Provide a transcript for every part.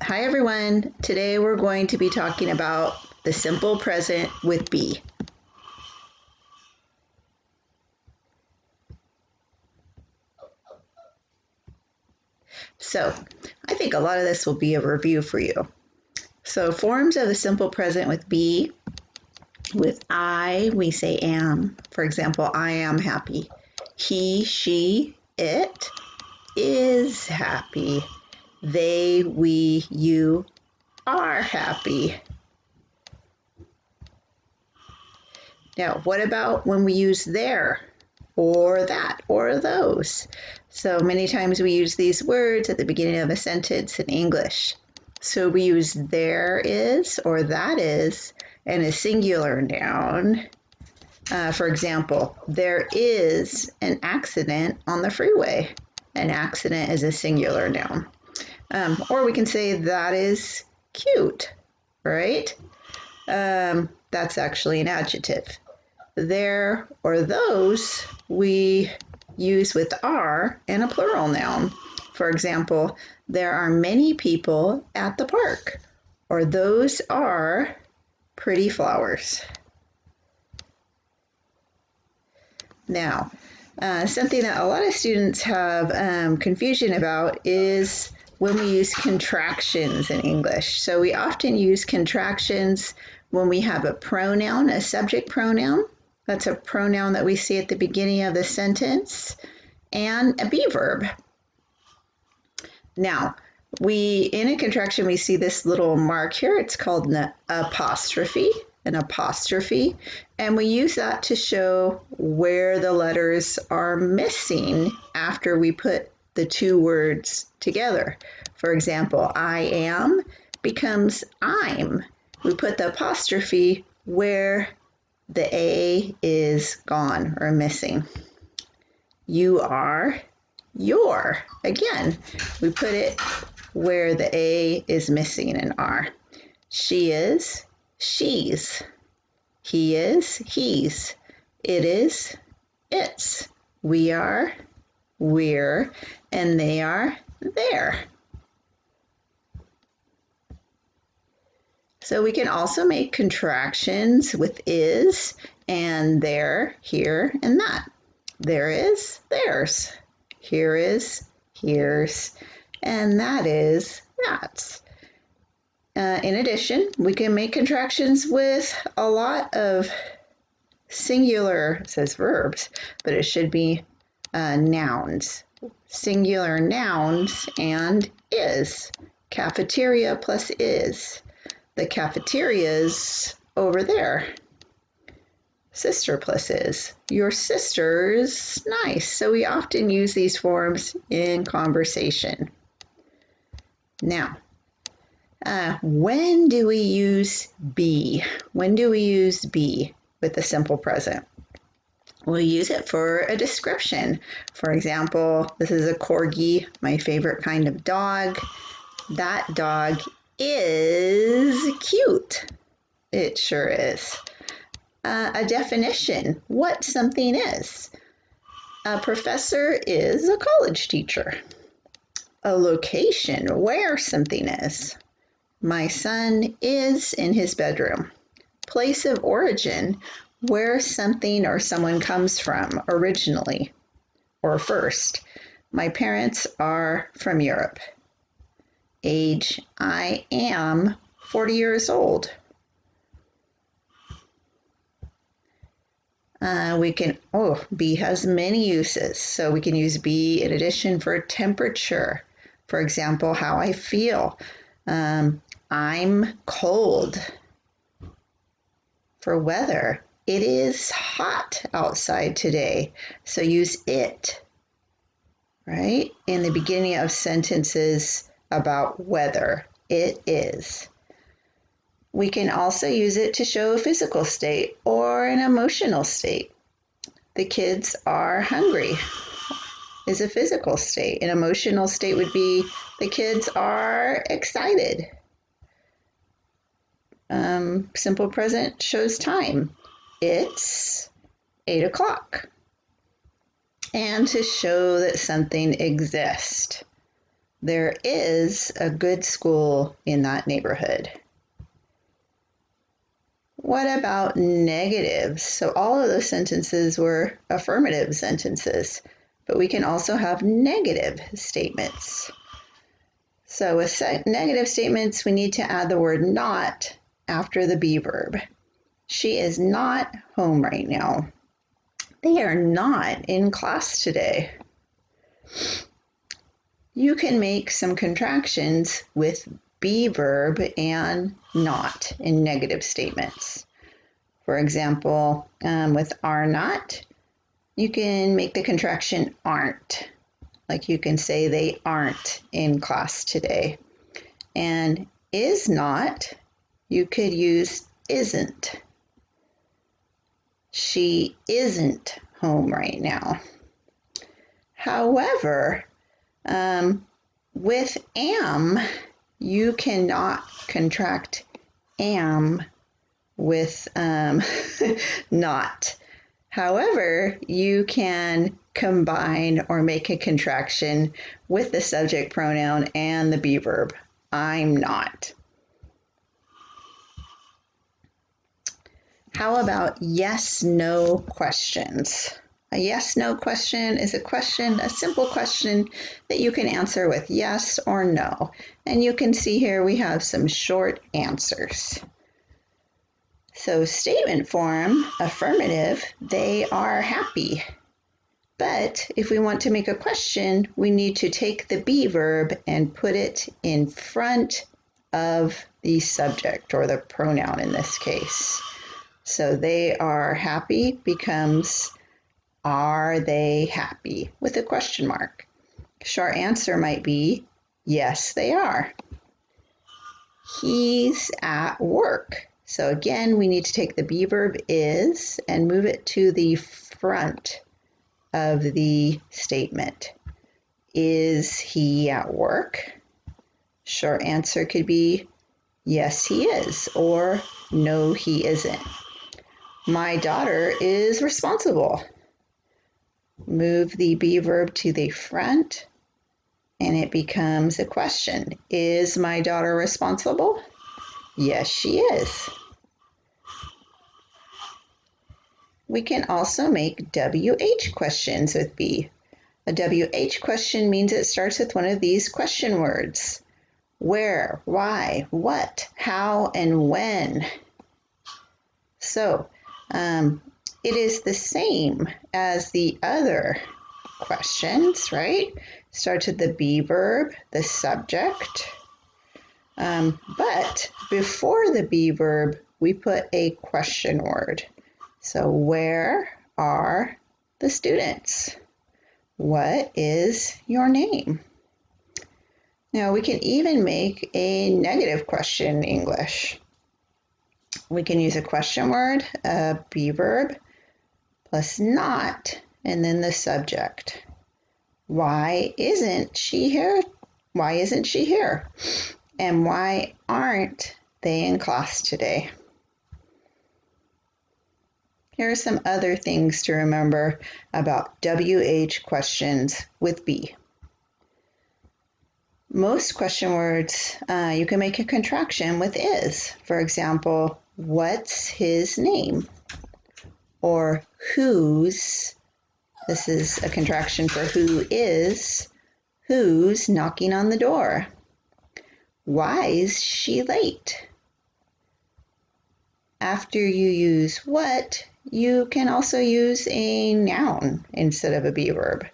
Hi everyone. Today we're going to be talking about the simple present with be. So I think a lot of this will be a review for you. So forms of the simple present with be. With I, we say am. For example, I am happy. He, she, it is happy. They, we, you are happy. Now, what about when we use their or that or those? So many times we use these words at the beginning of a sentence in English. So we use there is or that is and a singular noun. For example, there is an accident on the freeway. An accident is a singular noun. Or we can say that is cute, right? That's actually an adjective. There or those we use with are and a plural noun. For example, there are many people at the park, or those are pretty flowers. Now, something that a lot of students have confusion about is when we use contractions in English. So we often use contractions when we have a pronoun, a subject pronoun. That's a pronoun that we see at the beginning of the sentence, and a be verb. Now, in a contraction, we see this little mark here. It's called an apostrophe, and we use that to show where the letters are missing after we put the two words together. For example, I am becomes I'm. We put the apostrophe where the A is gone or missing. You are, your. Again, we put it where the A is missing an R. She is, she's. He is, he's. It is, it's. We are, we're. And they are, they're. So we can also make contractions with is and there, here, and that. There is, there's. Here is, here's. And that is, that's. In addition, we can make contractions with a lot of singular, it says verbs, but it should be nouns. Singular nouns and is. Cafeteria plus is. The cafeteria's over there. Sister plus is. Your sister's nice. So we often use these forms in conversation. Now, when do we use be? When do we use be with the simple present? We'll use it for a description. For example, this is a corgi, my favorite kind of dog. That dog is cute. It sure is. A definition, what something is. A professor is a college teacher. A location, where something is. My son is in his bedroom. Place of origin, where something or someone comes from originally or first. My parents are from Europe. Age, I am 40 years old. Be has many uses. So we can use be in addition for temperature. For example, how I feel. I'm cold. For weather, it is hot outside today. So use it, right? In the beginning of sentences about weather, it is. We can also use it to show a physical state or an emotional state. The kids are hungry is a physical state. An emotional state would be the kids are excited. Simple present shows time. It's 8 o'clock. And to show that something exists. There is a good school in that neighborhood. What about negatives? So all of those sentences were affirmative sentences, but we can also have negative statements. So with negative statements, we need to add the word not after the be verb. She is not home right now. They are not in class today. You can make some contractions with be verb and not in negative statements. For example, with are not, you can make the contraction aren't. Like you can say they aren't in class today. And is not, you could use isn't. She isn't home right now. However, with am, you cannot contract am with not. However, you can combine or make a contraction with the subject pronoun and the be verb. I'm not. How about yes/no questions? A yes/no question is a question, a simple question that you can answer with yes or no. And you can see here we have some short answers. So statement form, affirmative, they are happy. But if we want to make a question, we need to take the be verb and put it in front of the subject or the pronoun in this case. So they are happy becomes are they happy with a question mark. Short answer might be yes, they are. He's at work. So again, we need to take the be verb is and move it to the front of the statement. Is he at work? Short answer could be yes, he is, or no, he isn't. My daughter is responsible. Move the be verb to the front and it becomes a question. Is my daughter responsible? Yes, she is. We can also make WH questions with be. A WH question means it starts with one of these question words. Where, why, what, how, and when. So, it is the same as the other questions, right? Starts with the be verb, the subject. But before the be verb, we put a question word. So where are the students? What is your name? Now we can even make a negative question in English. We can use a question word, a be verb, plus not, and then the subject. Why isn't she here? Why isn't she here? And why aren't they in class today? Here are some other things to remember about WH questions with be. Most question words, you can make a contraction with is. For example, what's his name? Or whose, this is a contraction for who is, who's knocking on the door? Why is she late? After you use what, you can also use a noun instead of a be verb.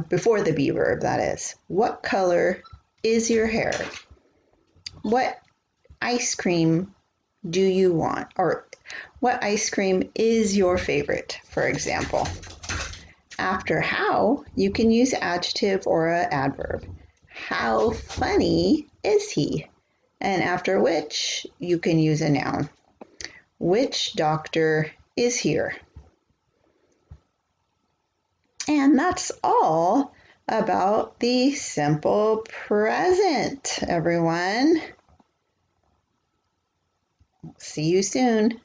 Before the be verb, that is. What color is your hair? What ice cream do you want? Or what ice cream is your favorite, for example? After how, you can use adjective or an adverb. How funny is he? And after which, you can use a noun. Which doctor is here? And that's all about the simple present, everyone. See you soon.